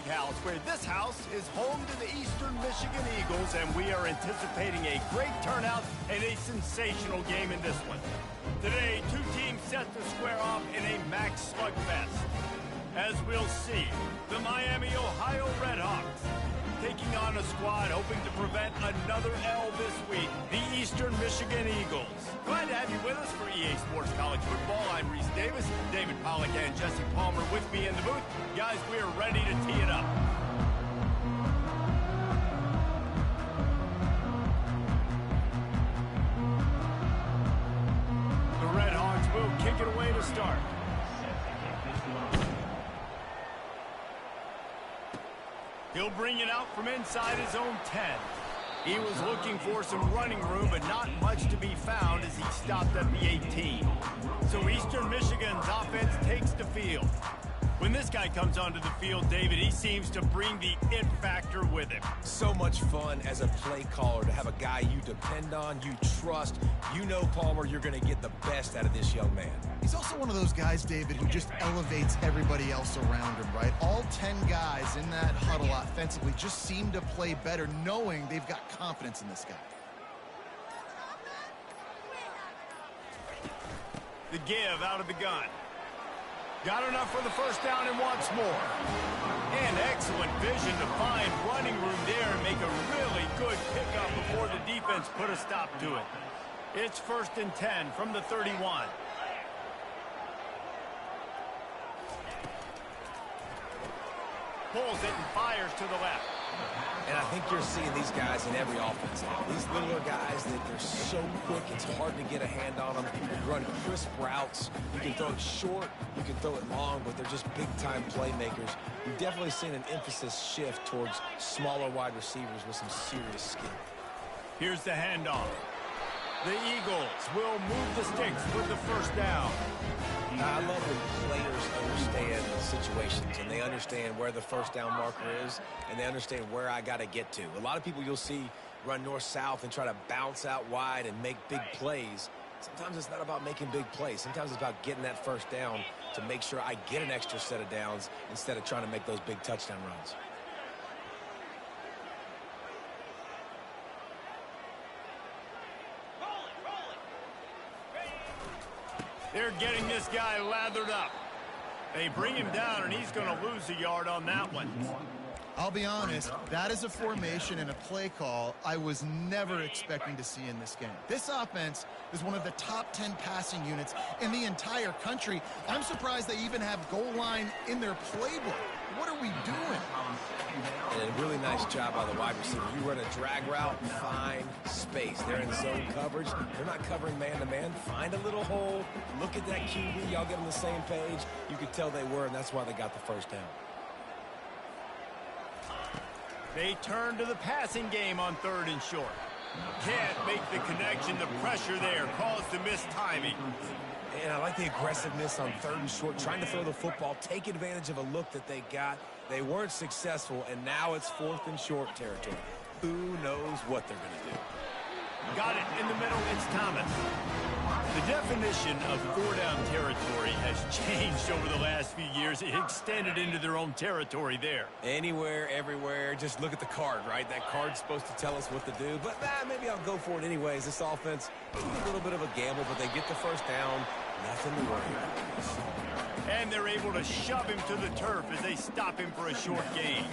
house, where this house is home to the Eastern Michigan Eagles, and we are anticipating a great turnout and a sensational game in this one. Today, two teams set to square off in a max slugfest. As we'll see, the Miami, Ohio Redhawks taking on a squad hoping to prevent another L this week, the Eastern Michigan Eagles. Glad to have you with us for EA Sports College Football. I'm Reese Davis, David Pollack and Jesse Palmer with me in the booth. Guys, we are ready to tee it up. The Redhawks will kick it away to start. He'll bring it out from inside his own 10. He was looking for some running room, but not much to be found as he stopped at the 18. So Eastern Michigan's offense takes the field. When this guy comes onto the field, David, he seems to bring the it factor with him. So much fun as a play caller to have a guy you depend on, you trust. You know, Palmer, you're going to get the best out of this young man. He's also one of those guys, David, who just elevates everybody else around him, right? All 10 guys in that huddle offensively just seem to play better knowing they've got confidence in this guy. The give out of the gun. Got enough for the first down and wants more. And excellent vision to find running room there and make a really good pickup before the defense put a stop to it. It's 1st and 10 from the 31. Pulls it and fires to the left. And I think you're seeing these guys in every offense. These littler guys, they're so quick, it's hard to get a hand on them. You can run crisp routes. You can throw it short, you can throw it long, but they're just big-time playmakers. You've definitely seen an emphasis shift towards smaller wide receivers with some serious skill. Here's the handoff. The Eagles will move the sticks with the first down. I love when players understand situations and they understand where the first down marker is and they understand where I got to get to. A lot of people you'll see run north-south and try to bounce out wide and make big plays. Sometimes it's not about making big plays. Sometimes it's about getting that first down to make sure I get an extra set of downs instead of trying to make those big touchdown runs. They're getting this guy lathered up. They bring him down, and he's going to lose a yard on that one. I'll be honest, that is a formation and a play call I was never expecting to see in this game. This offense is one of the top 10 passing units in the entire country. I'm surprised they even have goal line in their playbook. What are we doing? And a really nice job by the wide receiver. You run a drag route, find space. They're in zone coverage. They're not covering man-to-man. Find a little hole. Look at that QB. Y'all get on the same page. You could tell they were, and that's why they got the first down. They turn to the passing game on 3rd and short. Can't make the connection. The pressure there caused the missed timing. And I like the aggressiveness on 3rd and short, trying to throw the football, take advantage of a look that they got. They weren't successful, and now it's 4th and short territory. Who knows what they're going to do? Got it in the middle. It's Thomas. The definition of 4-down territory has changed over the last few years. It extended into their own territory there. Anywhere, everywhere. Just look at the card, right? That card's supposed to tell us what to do. But maybe I'll go for it anyways. This offense, a little bit of a gamble, but they get the first down. Nothing to worry about. And they're able to shove him to the turf as they stop him for a short gain.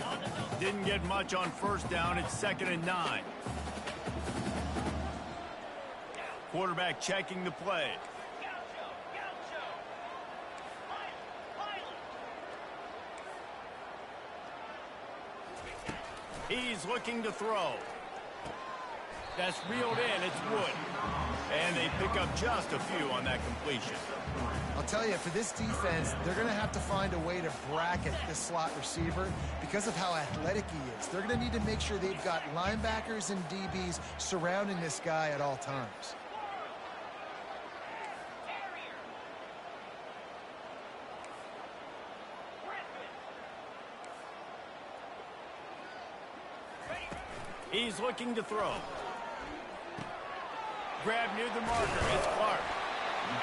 Didn't get much on 1st down. It's 2nd and 9. Quarterback checking the play. He's looking to throw. That's reeled in. It's Wood. And they pick up just a few on that completion. I'll tell you, for this defense, they're going to have to find a way to bracket this slot receiver because of how athletic he is. They're going to need to make sure they've got linebackers and DBs surrounding this guy at all times. He's looking to throw. Grab near the marker. It's Clark.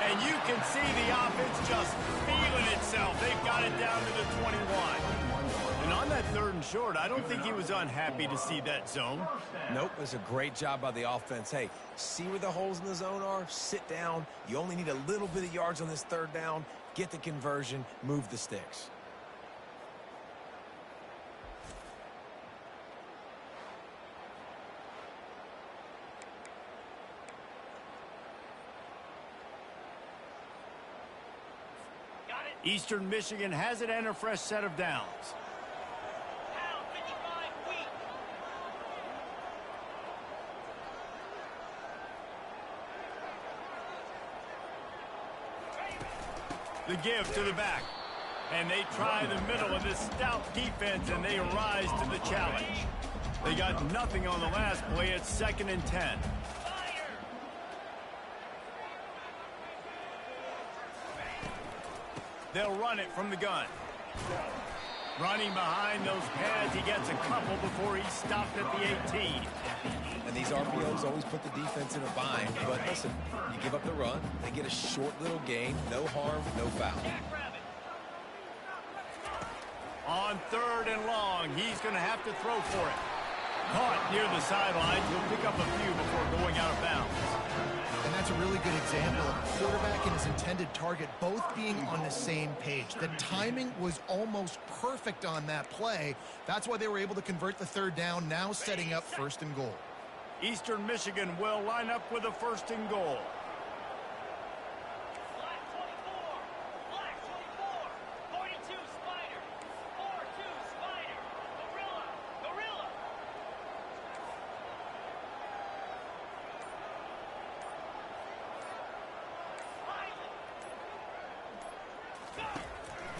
And you can see the offense just feeling itself. They've got it down to the 21. And on that that 3rd and short, I don't think he was unhappy to see that zone. Nope, it's a great job by the offense. Hey, see where the holes in the zone are? Sit down. You only need a little bit of yards on this 3rd down. Get the conversion, move the sticks. Eastern Michigan has it and a fresh set of downs. The give to the back. And they try the middle of this stout defense, and they rise to the challenge. They got nothing on the last play. It's 2nd and 10. They'll run it from the gun. Running behind those pads, he gets a couple before he's stopped at the 18. And these RPOs always put the defense in a bind. But listen, you give up the run, they get a short little gain, no harm, no foul. On 3rd and long, he's going to have to throw for it. Caught near the sidelines. He'll pick up a few before going out of bounds. And that's a really good example of a quarterback and his intended target both being on the same page. The timing was almost perfect on that play. That's why they were able to convert the 3rd down, now setting up 1st and goal. Eastern Michigan will line up with a 1st and goal.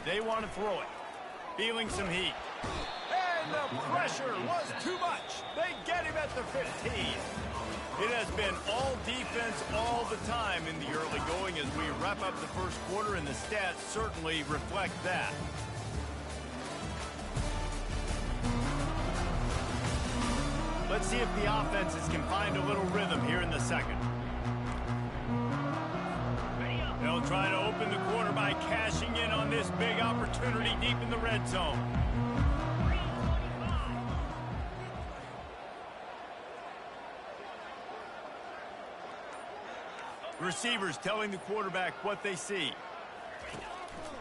They want to throw it. Feeling some heat. And the pressure was too much. They get him at the 15. It has been all defense all the time in the early going as we wrap up the 1st quarter, and the stats certainly reflect that. Let's see if the offenses can find a little rhythm here in the 2nd. They'll try to open the quarter by cashing in on this big opportunity deep in the red zone. Receivers telling the quarterback what they see.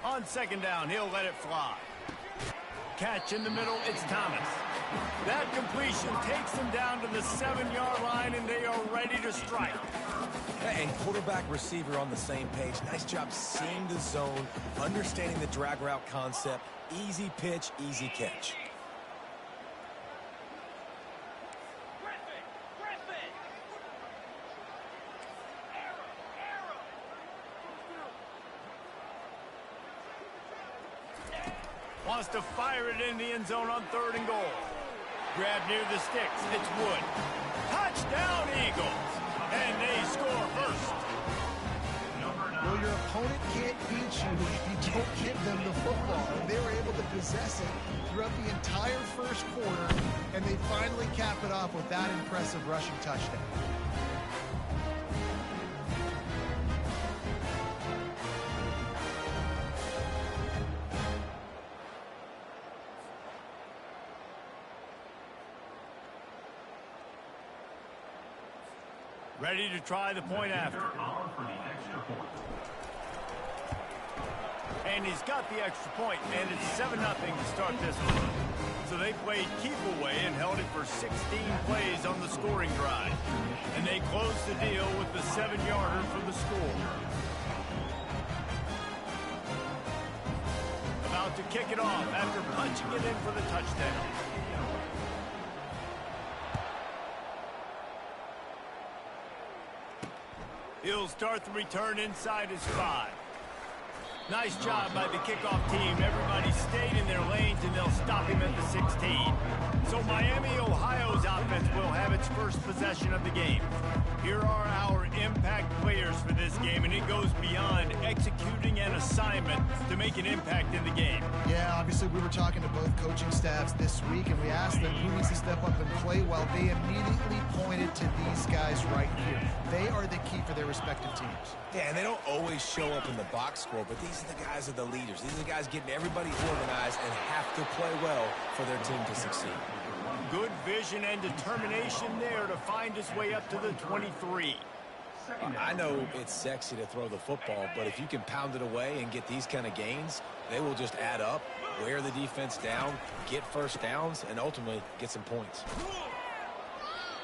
On 2nd down, he'll let it fly. Catch in the middle, it's Thomas. That completion takes them down to the 7-yard line, and they are ready to strike. And quarterback, receiver on the same page. Nice job seeing the zone, understanding the drag route concept. Easy pitch, easy catch. Wants to fire it in the end zone on 3rd and goal. Grab near the sticks. It's Wood. Touchdown, Eagles. And they score first. Well, your opponent can't beat you if you don't give them the football. And they were able to possess it throughout the entire 1st quarter, and they finally cap it off with that impressive rushing touchdown. Ready to try the point after. And he's got the extra point, and it's 7-0 to start this one. So they played keep away and held it for 16 plays on the scoring drive. And they closed the deal with the 7-yarder for the score. About to kick it off after punching it in for the touchdown. He'll start the return inside his 5. Nice job by the kickoff team. Everybody stayed in their lanes, and they'll stop him at the 16. So Miami, Ohio's offense will have its first possession. possession of the game. Here are our impact players for this game, and it goes beyond executing an assignment to make an impact in the game. Yeah, obviously we were talking to both coaching staffs this week, and we asked them who needs to step up and play well. They immediately pointed to these guys right here. They are the key for their respective teams. Yeah, and they don't always show up in the box score, but these are the guys that are the leaders. These are the guys getting everybody organized and have to play well for their team to succeed. Good vision and determination there to find his way up to the 23. I know it's sexy to throw the football, but if you can pound it away and get these kind of gains, they will just add up, wear the defense down, get first downs, and ultimately get some points.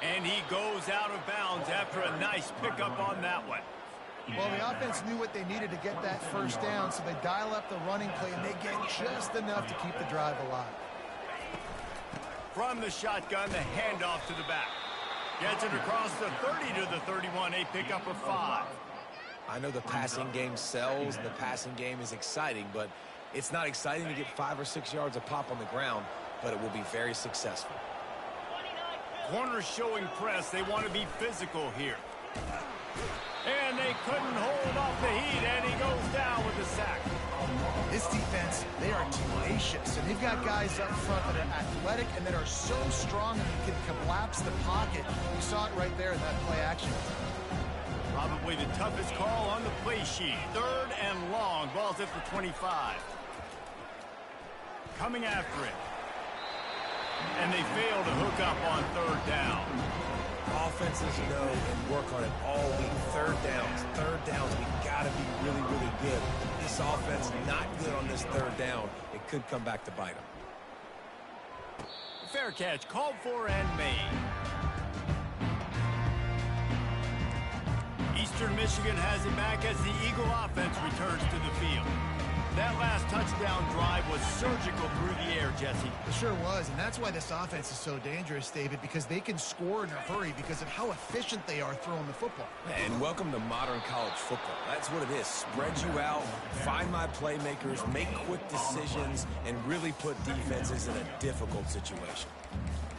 And he goes out of bounds after a nice pickup on that one. Well, the offense knew what they needed to get that first down, so they dial up the running play, and they get just enough to keep the drive alive. From the shotgun, the handoff to the back. Gets it across the 30 to the 31, a pickup of 5. I know the passing game sells, and the passing game is exciting, but it's not exciting to get 5 or 6 yards of pop on the ground, but it will be very successful. Corners showing press. They want to be physical here. And they couldn't hold off the heat, and he goes down with the sack. This defense, they are tenacious, and they've got guys up front that are athletic and that are so strong that they can collapse the pocket. You saw it right there in that play action. Probably the toughest call on the play sheet. 3rd and long. Ball's at the 25. Coming after it. And they fail to hook up on 3rd down. Offenses know and work on it all week. 3rd downs, we got to be really, really good. This offense not good on this 3rd down. It could come back to bite them. Fair catch called for and made. Eastern Michigan has it back as the Eagle offense returns to the field. That last touchdown drive was surgical through the air, Jesse. It sure was, and that's why this offense is so dangerous, David, because they can score in a hurry because of how efficient they are throwing the football. And welcome to modern college football. That's what it is. Spread you out, find my playmakers, make quick decisions, and really put defenses in a difficult situation.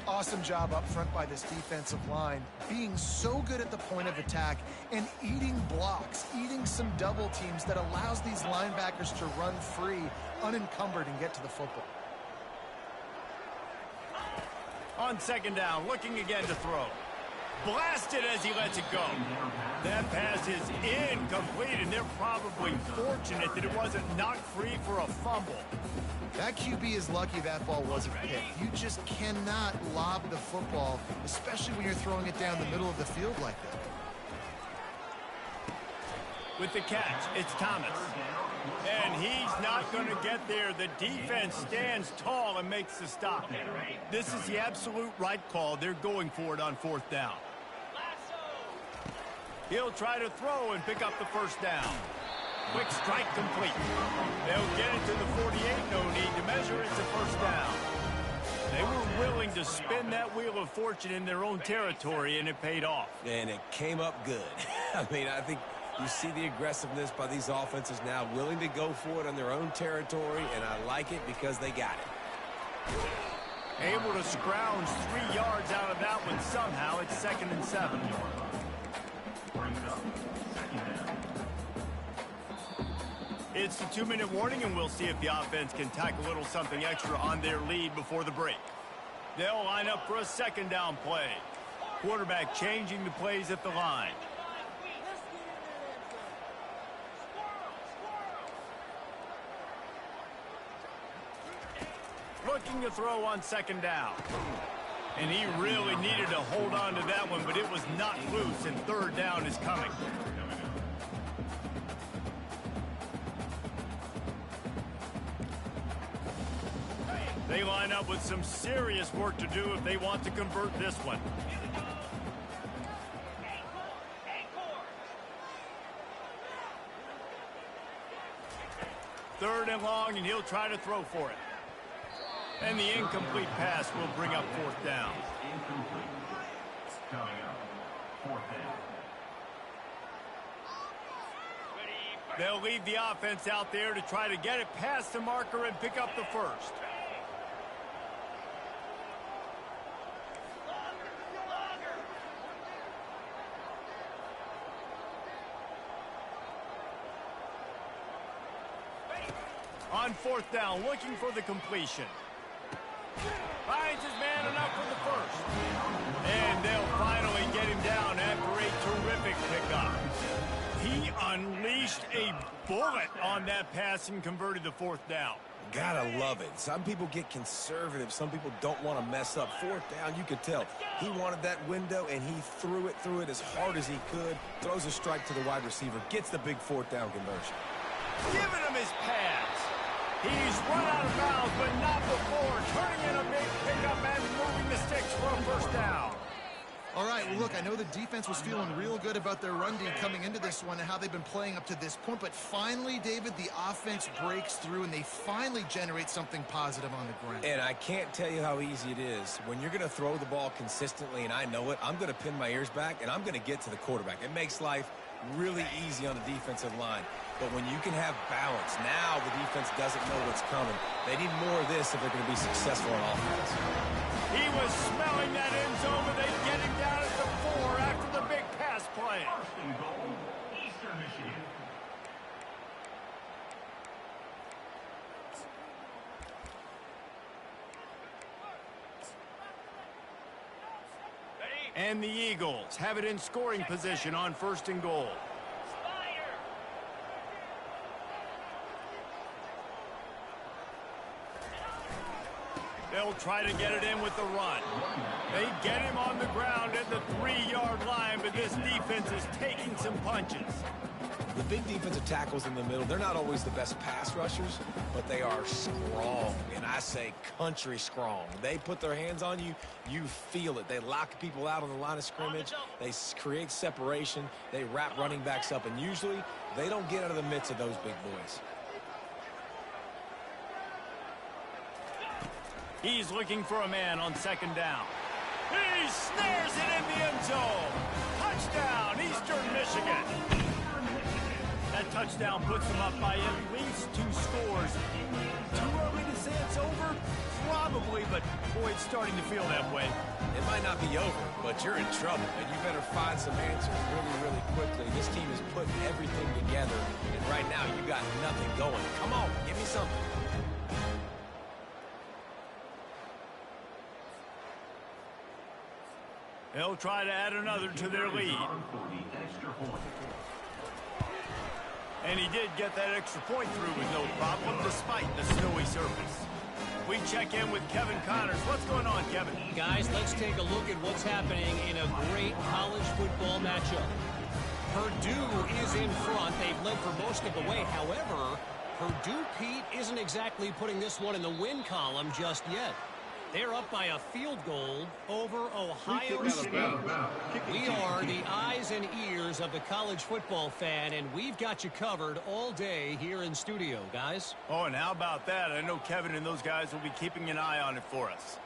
Awesome job up front by this defensive line, being so good at the point of attack and eating blocks, eating some double teams that allows these linebackers to run free, unencumbered, and get to the football. On 2nd down, looking again to throw. Blasted as he lets it go. That pass is incomplete, and they're probably fortunate that it wasn't knocked free for a fumble. That QB is lucky that ball wasn't hit. You just cannot lob the football, especially when you're throwing it down the middle of the field like that. With the catch, it's Thomas. And he's not going to get there. The defense stands tall and makes the stop. This is the absolute right call. They're going for it on 4th down. He'll try to throw and pick up the 1st down. Quick strike complete. They'll get it to the 48. No need to measure. It's a 1st down. They were willing to spin that wheel of fortune in their own territory, and it paid off. And it came up good. I mean, I think you see the aggressiveness by these offenses now, willing to go for it on their own territory, and I like it because they got it. Able to scrounge 3 yards out of that one somehow. It's 2nd and 7. It's the 2-minute warning, and we'll see if the offense can tack a little something extra on their lead before the break. They'll line up for a 2nd down play. Quarterback changing the plays at the line. Looking to throw on 2nd down. And he really needed to hold on to that one, but it was not loose, and 3rd down is coming. They line up with some serious work to do if they want to convert this one. Third and long, and he'll try to throw for it. And the incomplete pass will bring up 4th down. They'll leave the offense out there to try to get it past the marker and pick up the 1st. On fourth down, looking for the completion. Finds his man enough for the first. And they'll finally get him down after a terrific pickup. He unleashed a bullet on that pass and converted the fourth down. Gotta love it. Some people get conservative. Some people don't want to mess up. Fourth down, you could tell. He wanted that window, and he threw it as hard as he could. Throws a strike to the wide receiver. Gets the big fourth down conversion. Giving him his pass. He's run out of bounds, but not before. Turning in a big pickup and moving the sticks for a first down. All right, well, look, I know the defense was feeling real good about their run D coming into this one and how they've been playing up to this point, but finally, David, the offense breaks through and they finally generate something positive on the ground. And I can't tell you how easy it is. When you're going to throw the ball consistently, and I know it, I'm going to pin my ears back, and I'm going to get to the quarterback. It makes life really easy on the defensive line. But when you can have balance, now the defense doesn't know what's coming. They need more of this if they're going to be successful on offense. He was smelling that end zone, but they get him down at the 4 after the big pass play. And the Eagles have it in scoring position on 1st and goal. They'll try to get it in with the run. They get him on the ground at the 3-yard line, but this defense is taking some punches. The big defensive tackles in the middle, they're not always the best pass rushers, but they are strong, and I say country strong. They put their hands on you, you feel it. They lock people out on the line of scrimmage. They create separation. They wrap running backs up, and usually they don't get out of the midst of those big boys. He's looking for a man on 2nd down. He snares it in the end zone. Touchdown, Eastern Michigan. That touchdown puts them up by at least 2 scores. Too early to say it's over? Probably, but boy, it's starting to feel that way. It might not be over, but you're in trouble, and you better find some answers really, really quickly. This team is putting everything together, and right now you got nothing going. Come on, give me something. They'll try to add another to their lead. And he did get that extra point through with no problem, despite the snowy surface. We check in with Kevin Connors. What's going on, Kevin? Guys, let's take a look at what's happening in a great college football matchup. Purdue is in front. They've led for most of the way. However, Purdue, Pete, isn't exactly putting this one in the win column just yet. They're up by a field goal over Ohio State. We are the eyes and ears of the college football fan, and we've got you covered all day here in studio, guys. Oh, and how about that? I know Kevin and those guys will be keeping an eye on it for us.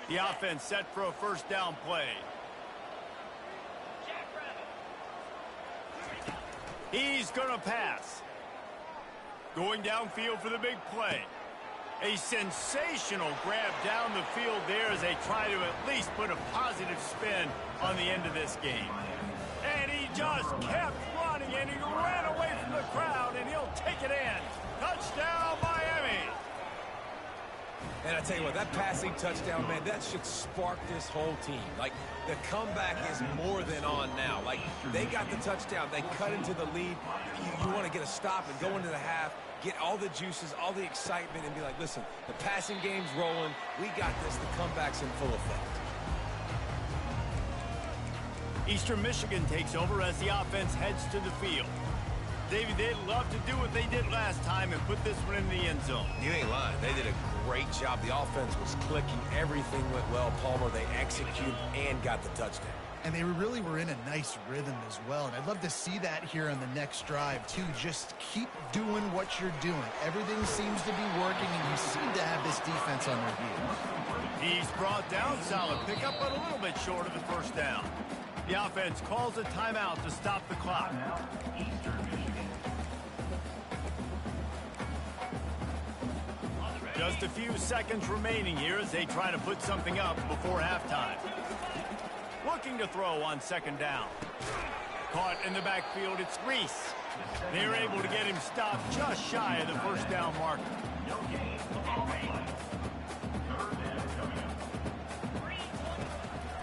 The offense set for a 1st down play. He's going to pass. Going downfield for the big play. A sensational grab down the field there as they try to at least put a positive spin on the end of this game. And he just kept running, and he ran away from the crowd, and he'll take it in. Touchdown, Miami. And I tell you what, that passing touchdown, man, that should spark this whole team. Like, the comeback is more than on now. Like, they got the touchdown. They cut into the lead. You want to get a stop and go into the half, get all the juices, all the excitement, and be like, listen, the passing game's rolling. We got this. The comeback's in full effect. Eastern Michigan takes over as the offense heads to the field. David, they'd love to do what they did last time and put this one in the end zone. You ain't lying. They did a great job. The offense was clicking. Everything went well. Palmer, they executed and got the touchdown. And they really were in a nice rhythm as well. And I'd love to see that here on the next drive, too. Just keep doing what you're doing. Everything seems to be working, and you seem to have this defense on their heels. He's brought down. Solid pickup, but a little bit short of the 1st down. The offense calls a timeout to stop the clock. Just a few seconds remaining here as they try to put something up before halftime. Looking to throw on 2nd down. Caught in the backfield, it's Reese. They're able to get him stopped just shy of the first down marker.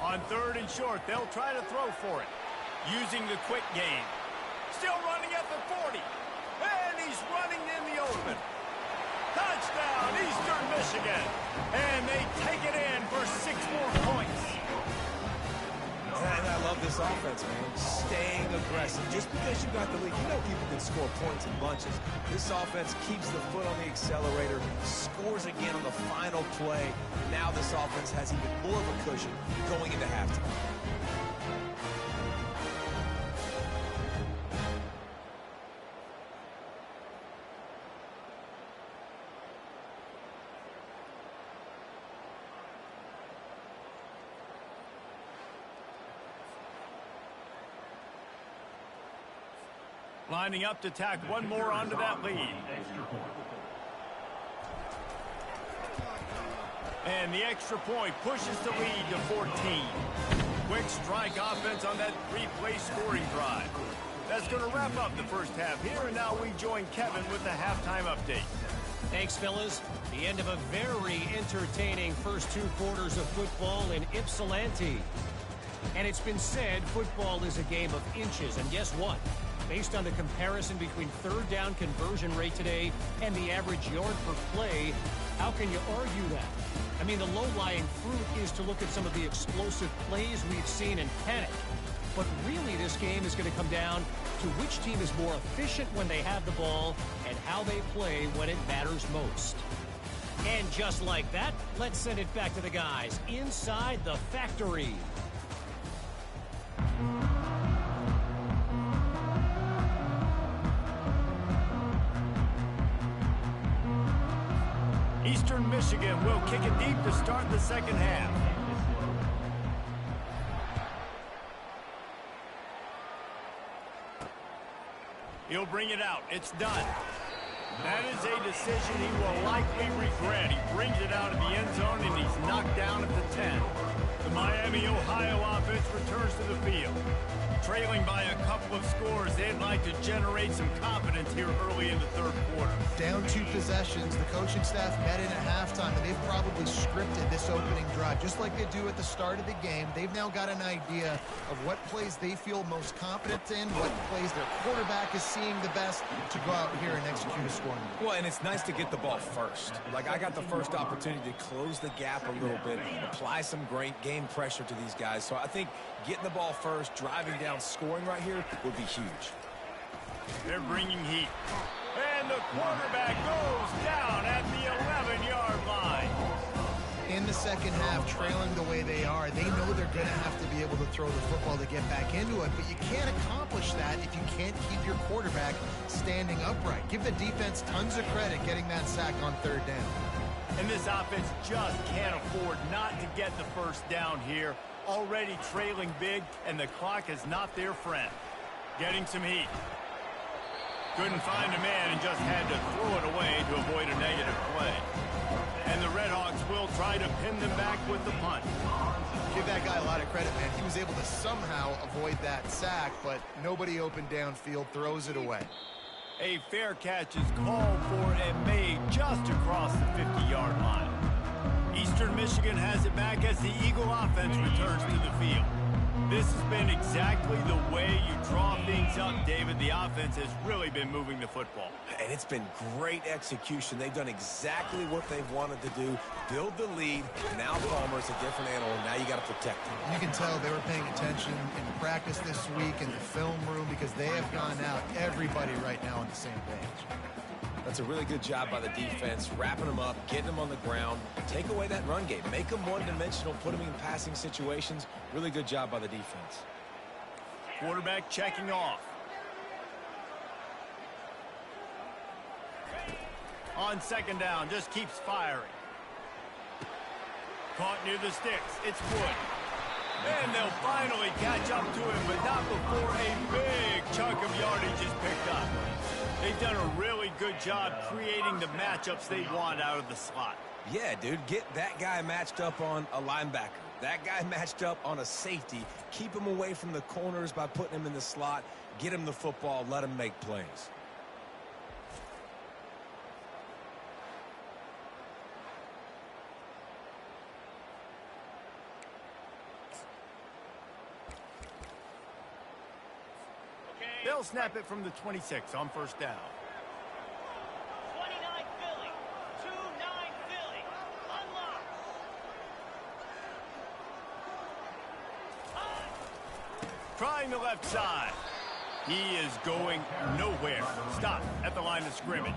On 3rd and short, they'll try to throw for it, using the quick game. Still running at the 40, and he's running in the open. Touchdown, Eastern Michigan. And they take it in for 6 more points. And I love this offense, man. Staying aggressive. Just because you got the lead, you know people can score points in bunches. This offense keeps the foot on the accelerator, scores again on the final play. Now this offense has even more of a cushion going into halftime. Lining up to tack one more onto that lead. And the extra point pushes the lead to 14. Quick strike offense on that 3-play scoring drive. That's going to wrap up the first half here, and now we join Kevin with the halftime update. Thanks, fellas. The end of a very entertaining first 2 quarters of football in Ypsilanti. And it's been said football is a game of inches, and guess what? Based on the comparison between 3rd down conversion rate today and the average yard per play, how can you argue that? I mean, the low-lying fruit is to look at some of the explosive plays we've seen and panic. But really, this game is going to come down to which team is more efficient when they have the ball and how they play when it matters most. And just like that, let's send it back to the guys inside the factory. Eastern Michigan will kick it deep to start the second half. He'll bring it out. It's done. That is a decision he will likely regret. He brings it out of the end zone, and he's knocked down at the 10. The Miami, Ohio offense returns to the field. Trailing by a couple of scores, they'd like to generate some confidence here early in the 3rd quarter. Down 2 possessions, the coaching staff met in at halftime, and they've probably scripted this opening drive. Just like they do at the start of the game, they've now got an idea of what plays they feel most confident in, what plays their quarterback is seeing the best to go out here and execute a scoring. Well, and it's nice to get the ball first. Like, I got the first opportunity to close the gap a little bit, apply some great game pressure to these guys. So I think getting the ball first, driving down, scoring right here would be huge. They're bringing heat. And the quarterback goes down at the 11-yard line. In the second half, trailing the way they are, they know they're going to have to be able to throw the football to get back into it, but you can't accomplish that if you can't keep your quarterback standing upright. Give the defense tons of credit getting that sack on 3rd down. And this offense just can't afford not to get the first down here. Already trailing big, and the clock is not their friend. Getting some heat. Couldn't find a man and just had to throw it away to avoid a negative play. And the Redhawks will try to pin them back with the punt. Give that guy a lot of credit, man. He was able to somehow avoid that sack, but nobody open downfield, throws it away. A fair catch is called for and made just across the 50-yard line. Eastern Michigan has it back as the Eagle offense returns to the field. This has been exactly the way you draw things up, David. The offense has really been moving the football. And it's been great execution. They've done exactly what they've wanted to do. Build the lead. Now Palmer's a different animal. Now you got to protect him. You can tell they were paying attention in practice this week in the film room because they have gone out, everybody right now on the same page. That's a really good job by the defense, wrapping them up, getting them on the ground. Take away that run game. Make them one-dimensional, put them in passing situations. Really good job by the defense. Quarterback checking off. On 2nd down, just keeps firing. Caught near the sticks. It's Wood. And they'll finally catch up to him, but not before a big chunk of yardage is picked up. They've done a really good job creating the matchups they want out of the slot. Yeah, dude, get that guy matched up on a linebacker. That guy matched up on a safety. Keep him away from the corners by putting him in the slot. Get him the football. Let him make plays. They'll snap it from the 26 on first down. 29 Philly. 2-9 Philly. Unlock. Trying the left side. He is going nowhere. Stop at the line of scrimmage.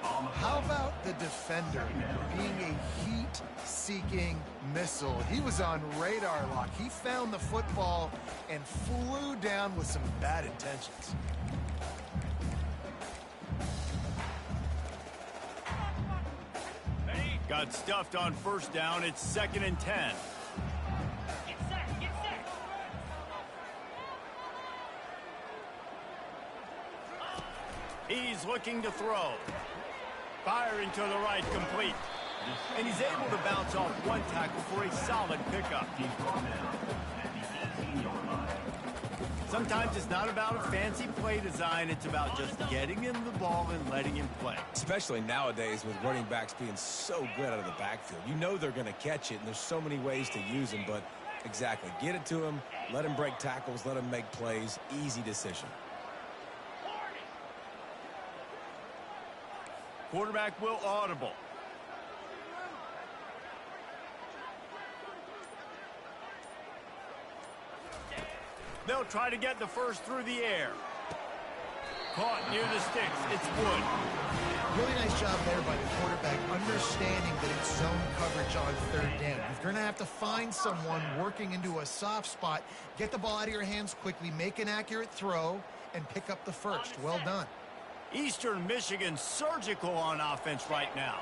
How about the defender being a heat-seeking missile? He was on radar lock. He found the football and flew down with some bad intentions. Got stuffed on first down. It's 2nd and 10. Get set. Get set. He's looking to throw. Firing to the right, complete. And he's able to bounce off one tackle for a solid pickup. Sometimes it's not about a fancy play design. It's about just getting him the ball and letting him play. Especially nowadays with running backs being so good out of the backfield. You know they're going to catch it, and there's so many ways to use them. But exactly, get it to him, let him break tackles, let him make plays. Easy decision. Quarterback will audible. They'll try to get the first through the air. Caught near the sticks. It's Wood. Really nice job there by the quarterback, understanding that it's zone coverage on third down. You're going to have to find someone working into a soft spot, get the ball out of your hands quickly, make an accurate throw, and pick up the first. Well done. Eastern Michigan surgical on offense right now.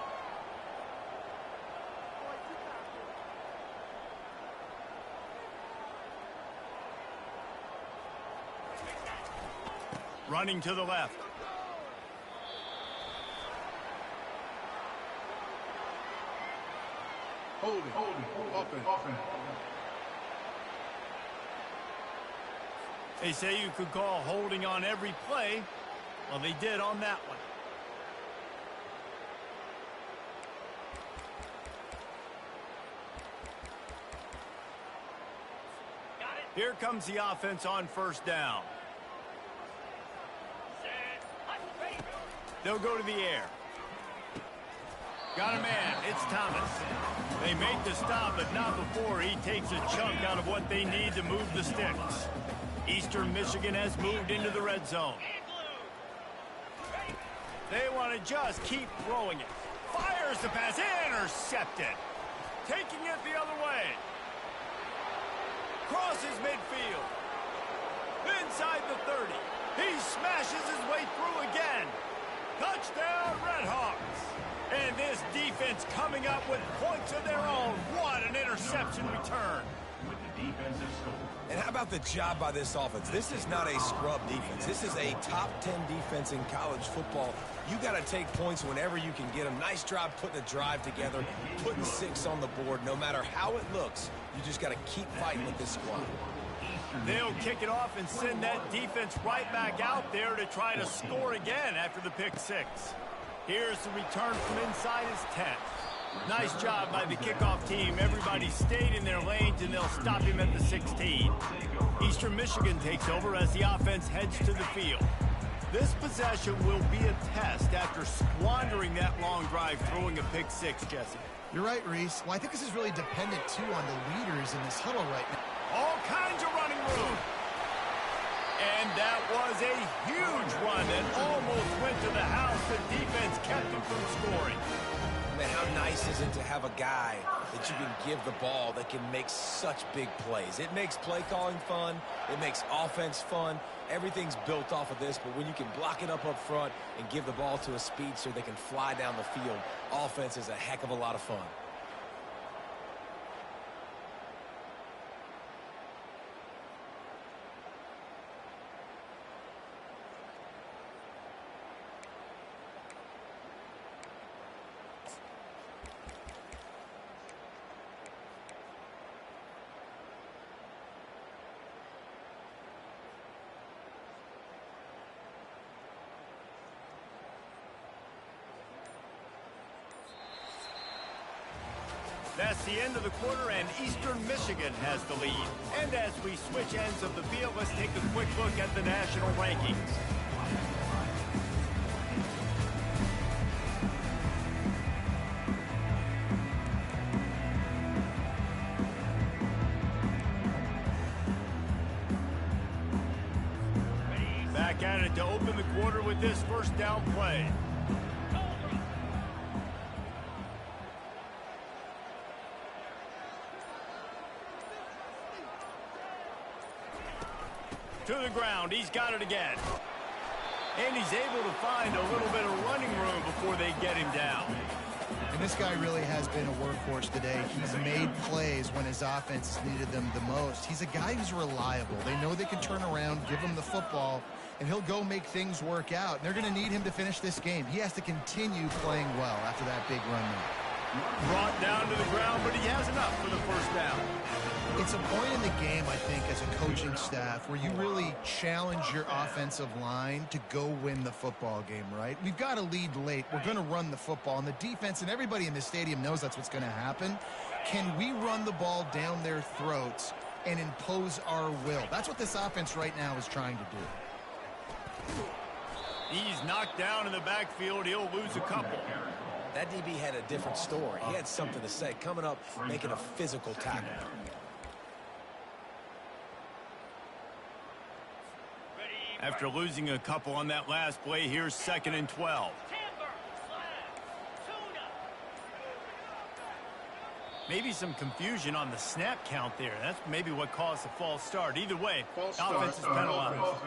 Running to the left. Hold it. Offense. They say you could call holding on every play. Well, they did on that one. Got it. Here comes the offense on first down. They'll go to the air. Got a man. It's Thomas. They make the stop, but not before he takes a chunk out of what they need to move the sticks. Eastern Michigan has moved into the red zone. They want to just keep throwing it. Fires the pass. Intercepted. Taking it the other way. Crosses midfield. Inside the 30. He smashes his way through again. Touchdown, Redhawks. And this defense coming up with points of their own. What an interception return. With the defensive score. And how about the job by this offense? This is not a scrub defense. This is a top 10 defense in college football. You got to take points whenever you can get them. Nice job putting a drive together, putting 6 on the board. No matter how it looks, you just got to keep fighting with this squad. They'll kick it off and send that defense right back out there to try to score again after the pick 6. Here's the return from inside his 10. Nice job by the kickoff team. Everybody stayed in their lanes, and they'll stop him at the 16. Eastern Michigan takes over as the offense heads to the field. This possession will be a test after squandering that long drive, throwing a pick 6, Jesse. You're right, Reese. Well, I think this is really dependent, too, on the leaders in this huddle right now. All kinds of running room. And that was a huge run that almost went to the house. The defense kept him from scoring. Man, how nice is it to have a guy that you can give the ball that can make such big plays? It makes play calling fun. It makes offense fun. Everything's built off of this, but when you can block it up front and give the ball to a speedster that can fly down the field, offense is a heck of a lot of fun. That's the end of the quarter, and Eastern Michigan has the lead. And as we switch ends of the field, let's take a quick look at the national rankings. Back at it to open the quarter with this first down play. To the ground, he's got it again. And he's able to find a little bit of running room before they get him down. And this guy really has been a workhorse today. He's made plays when his offense has needed them the most. He's a guy who's reliable. They know they can turn around, give him the football, and he'll go make things work out. And they're going to need him to finish this game. He has to continue playing well after that big run there. Brought down to the ground, but he has enough for the first down. It's a point in the game, I think, as a coaching staff where you really challenge your offensive line to go win the football game, right? We've got to lead late. We're going to run the football, and the defense and everybody in the stadium knows that's what's going to happen. Can we run the ball down their throats and impose our will? That's what this offense right now is trying to do. He's knocked down in the backfield. He'll lose a couple. That DB had a different story. He had something to say, coming up, making a physical tackle. After losing a couple on that last play, here's 2nd and 12. Maybe some confusion on the snap count there. That's maybe what caused the false start. Either way, offense is penalized.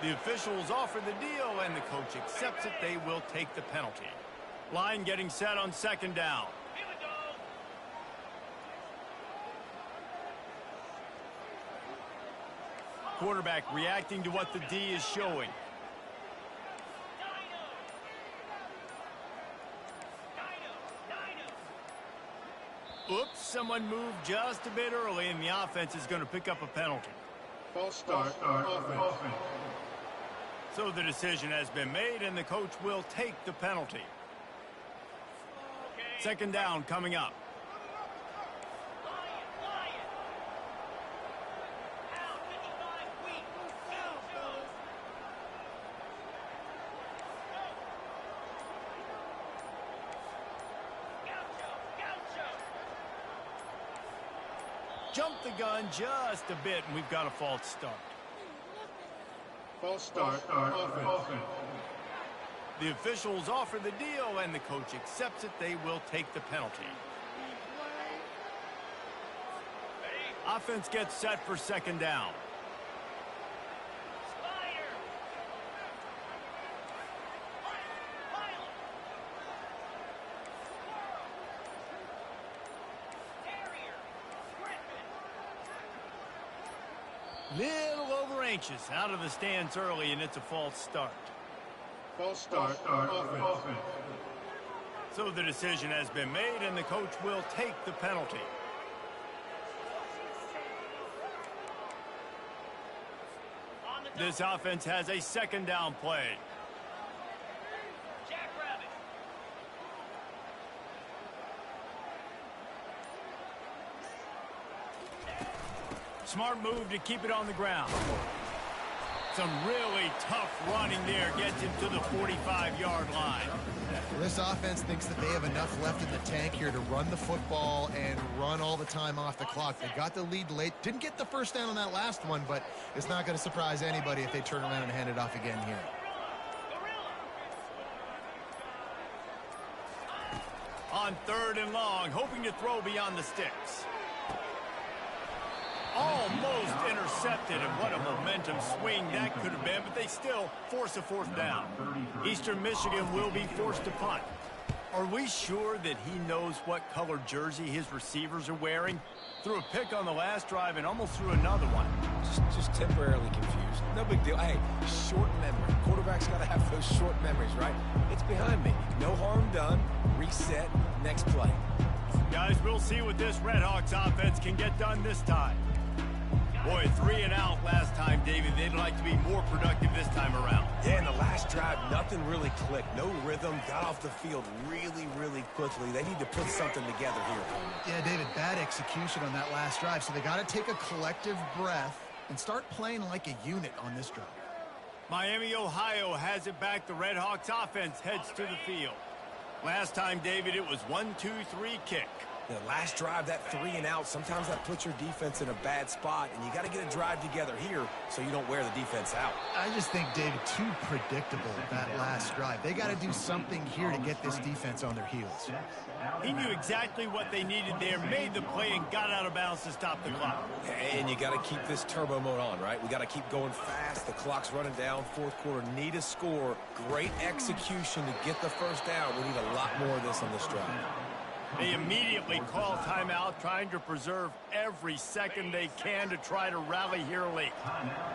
The officials offer the deal, and the coach accepts it. They will take the penalty. Line getting set on 2nd down. Quarterback reacting to what the D is showing. Oops, someone moved just a bit early, and the offense is going to pick up a penalty. False start. Offense. So the decision has been made, and the coach will take the penalty. 2nd down coming up. Jumped the gun just a bit, and we've got a false start. False start. Offense. The officials offer the deal, and the coach accepts it. They will take the penalty. Offense gets set for 2nd down. Little over anxious, out of the stance early, and it's a false start. False start. Offense. So the decision has been made, and the coach will take the penalty. This offense has a 2nd down play. Smart move to keep it on the ground. Some really tough running there gets him to the 45-yard line. This offense thinks that they have enough left in the tank here to run the football and run all the time off the clock. They got the lead late. Didn't get the first down on that last one, but it's not going to surprise anybody if they turn around and hand it off again here. On 3rd and long, hoping to throw beyond the sticks. Almost intercepted, and what a momentum swing that could have been, but they still force a 4th down. Eastern Michigan will be forced to punt. Are we sure that he knows what color jersey his receivers are wearing? Threw a pick on the last drive and almost threw another one. Just temporarily confused. No big deal. Hey, short memory. Quarterback's got to have those short memories, right? It's behind me. No harm done. Reset. Next play. Guys, we'll see what this Redhawks offense can get done this time. Boy, 3 and out last time, David. They'd like to be more productive this time around. Yeah, in the last drive, nothing really clicked. No rhythm, got off the field really, really quickly. They need to put something together here. Yeah, David, bad execution on that last drive, so they got to take a collective breath and start playing like a unit on this drive. Miami, Ohio has it back. The Red Hawks offense heads to the field. Last time, David, it was 1-2-3 kick. The last drive, that 3 and out, sometimes that puts your defense in a bad spot, and you got to get a drive together here so you don't wear the defense out. I just think, David, too predictable that last drive. They got to do something here to get this defense on their heels. He knew exactly what they needed there, made the play, and got out of bounds to stop the clock. And you got to keep this turbo mode on, right? We got to keep going fast. The clock's running down. Fourth quarter, need a score. Great execution to get the first down. We need a lot more of this on this drive. They immediately call timeout, trying to preserve every second they can to try to rally here late.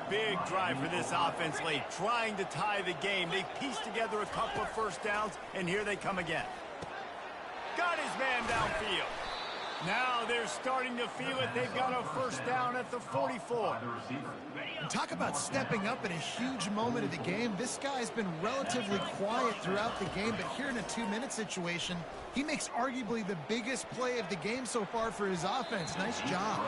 Big drive for this offense late, trying to tie the game. They pieced together a couple of first downs, and here they come again. Got his man downfield. Now they're starting to feel it. They've got a first down at the 44. And talk about stepping up in a huge moment of the game. This guy's been relatively quiet throughout the game, but here in a 2-minute situation, he makes arguably the biggest play of the game so far for his offense. Nice job.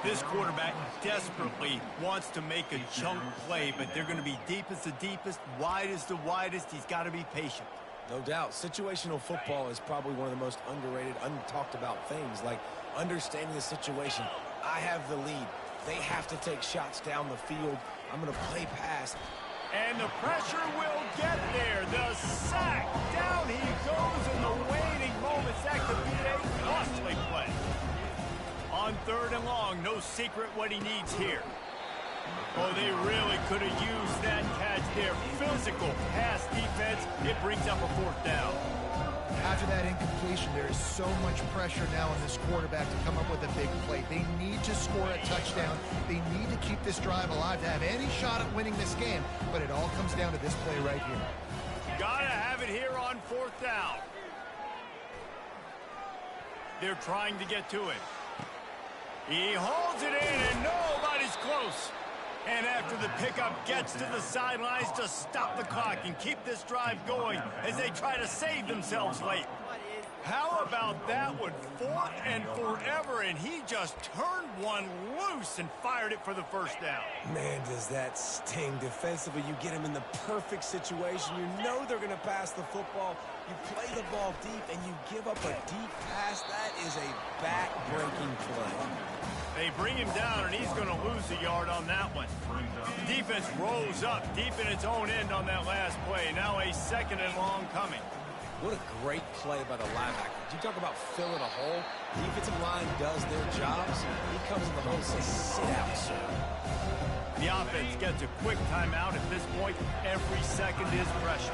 This quarterback desperately wants to make a chunk play, but they're going to be deep as the deepest, wide as the widest. He's got to be patient. No doubt. Situational football is probably one of the most underrated, untalked about things, like understanding the situation. I have the lead. They have to take shots down the field. I'm going to play pass. And the pressure will get there. The sack. Down he goes in the waiting moments. That could be a costly play. On 3rd and long, no secret what he needs here. Oh, they really could have used that catch there. Physical pass defense. It brings up a 4th down. After that incompletion, there is so much pressure now on this quarterback to come up with a big play. They need to score a touchdown. They need to keep this drive alive to have any shot at winning this game. But it all comes down to this play right here. Gotta have it here on 4th down. They're trying to get to it. He holds it in, and nobody's close. And after the pickup, gets to the sidelines to stop the clock and keep this drive going as they try to save themselves late. How about that one? 4th and forever, and he just turned one loose and fired it for the first down. Man, does that sting. Defensively, you get him in the perfect situation. You know they're going to pass the football. You play the ball deep, and you give up a deep pass. That is a back-breaking play. They bring him down, and he's going to lose a yard on that one. Defense rolls up deep in its own end on that last play. Now a 2nd and long coming. What a great play by the linebacker. You talk about filling a hole. The defensive line does their jobs. He comes in the hole and says, sit out, sir. The offense gets a quick timeout. At this point, every second is precious.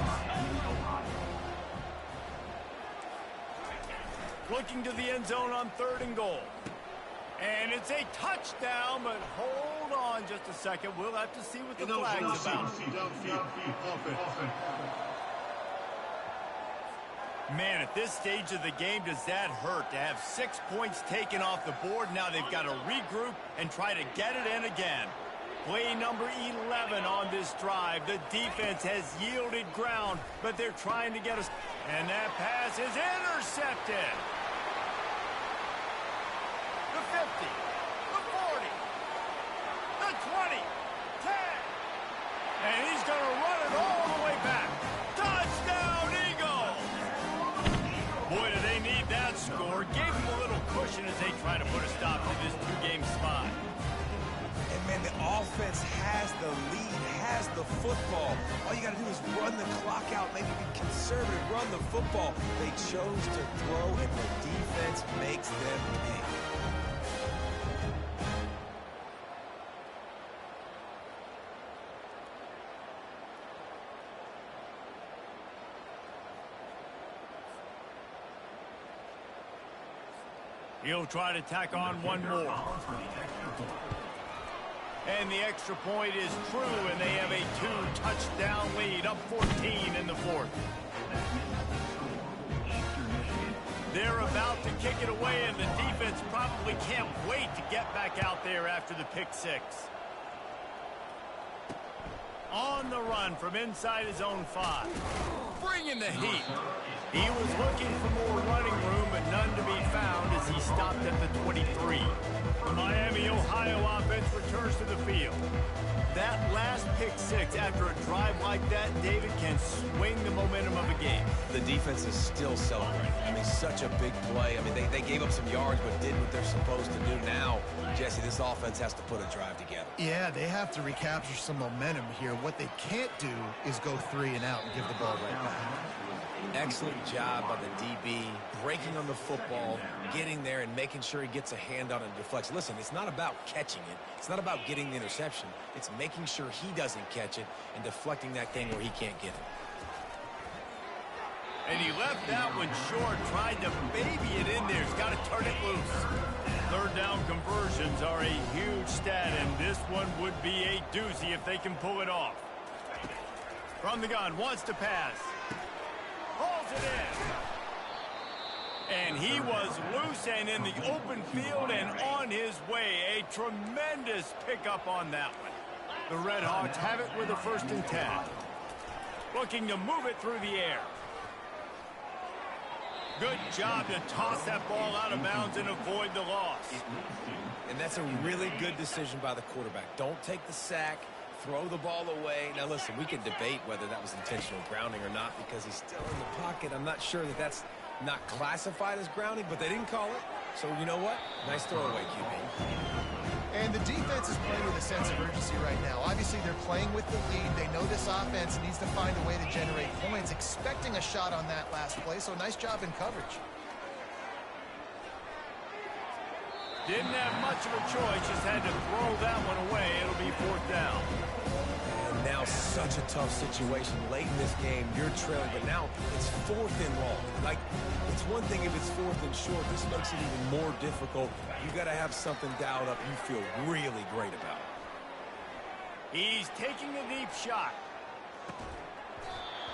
Looking to the end zone on 3rd and goal. And it's a touchdown, but hold on just a second. We'll have to see what the flag's about. Man, at this stage of the game, does that hurt to have 6 points taken off the board? Now they've got to regroup and try to get it in again. Play number 11 on this drive. The defense has yielded ground, but they're trying to get us. And that pass is intercepted. The 50, the 40, the 20, 10. And he's going to run it all the way back. Touchdown, Eagles! Boy, do they need that score. Gave them a little cushion as they try to put a stop to this 2-game slide. And, man, the offense has the lead, has the football. All you got to do is run the clock out, maybe be conservative, run the football. They chose to throw, and the defense makes them pay. He'll try to tack on one more. And the extra point is true, and they have a 2-touchdown lead, up 14 in the 4th. They're about to kick it away, and the defense probably can't wait to get back out there after the pick six. On the run from inside his own 5. Bringing the heat. He was looking for more running room, but none to be found as he stopped at the 23. The Miami, Ohio offense returns to the field. That last pick six after a drive like that, David, can swing the momentum of a game. The defense is still celebrating. I mean, such a big play. I mean, they gave up some yards but did what they're supposed to do. Now, Jesse, this offense has to put a drive together. Yeah, they have to recapture some momentum here. What they can't do is go 3 and out and give the ball right back. Excellent job by the DB, breaking on the football, getting there and making sure he gets a hand on it and deflects. Listen, it's not about catching it. It's not about getting the interception. It's making sure he doesn't catch it and deflecting that thing where he can't get it. And he left that one short, tried to baby it in there. He's got to turn it loose. Third down conversions are a huge stat, and this one would be a doozy if they can pull it off. From the gun, wants to pass. Hauls it in. And he was loose and in the open field and on his way. A tremendous pickup on that one. The Red Hawks have it with a 1st and 10. Looking to move it through the air. Good job to toss that ball out of bounds and avoid the loss. And that's a really good decision by the quarterback. Don't take the sack. Throw the ball away. Now, listen, we can debate whether that was intentional grounding or not because he's still in the pocket. I'm not sure that that's not classified as grounding, but they didn't call it. So, you know what? Nice throwaway, QB. And the defense is playing with a sense of urgency right now. Obviously, they're playing with the lead. They know this offense needs to find a way to generate points, expecting a shot on that last play. So, nice job in coverage. Didn't have much of a choice, just had to throw that one away. It'll be 4th down. And now such a tough situation. Late in this game, you're trailing, but now it's 4th and long. Like, it's one thing if it's 4th and short. This makes it even more difficult. You got to have something dialed up you feel really great about. He's taking a deep shot.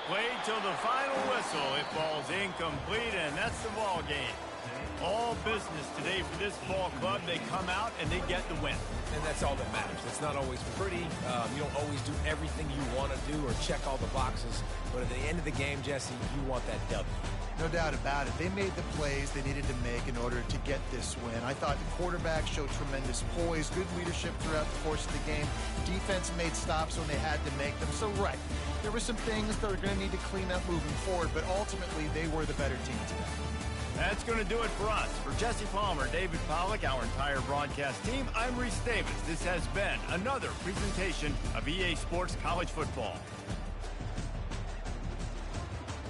Played till the final whistle. It falls incomplete, and that's the ball game. All business today for this ball club. They come out and they get the win. And that's all that matters. It's not always pretty. You don't always do everything you want to do or check all the boxes. But at the end of the game, Jesse, you want that W. No doubt about it. They made the plays they needed to make in order to get this win. I thought the quarterback showed tremendous poise, good leadership throughout the course of the game. Defense made stops when they had to make them. So, right, there were some things that are going to need to clean up moving forward, but ultimately they were the better team today. That's going to do it for us. For Jesse Palmer, David Pollack, our entire broadcast team, I'm Reese Davis. This has been another presentation of EA Sports College Football.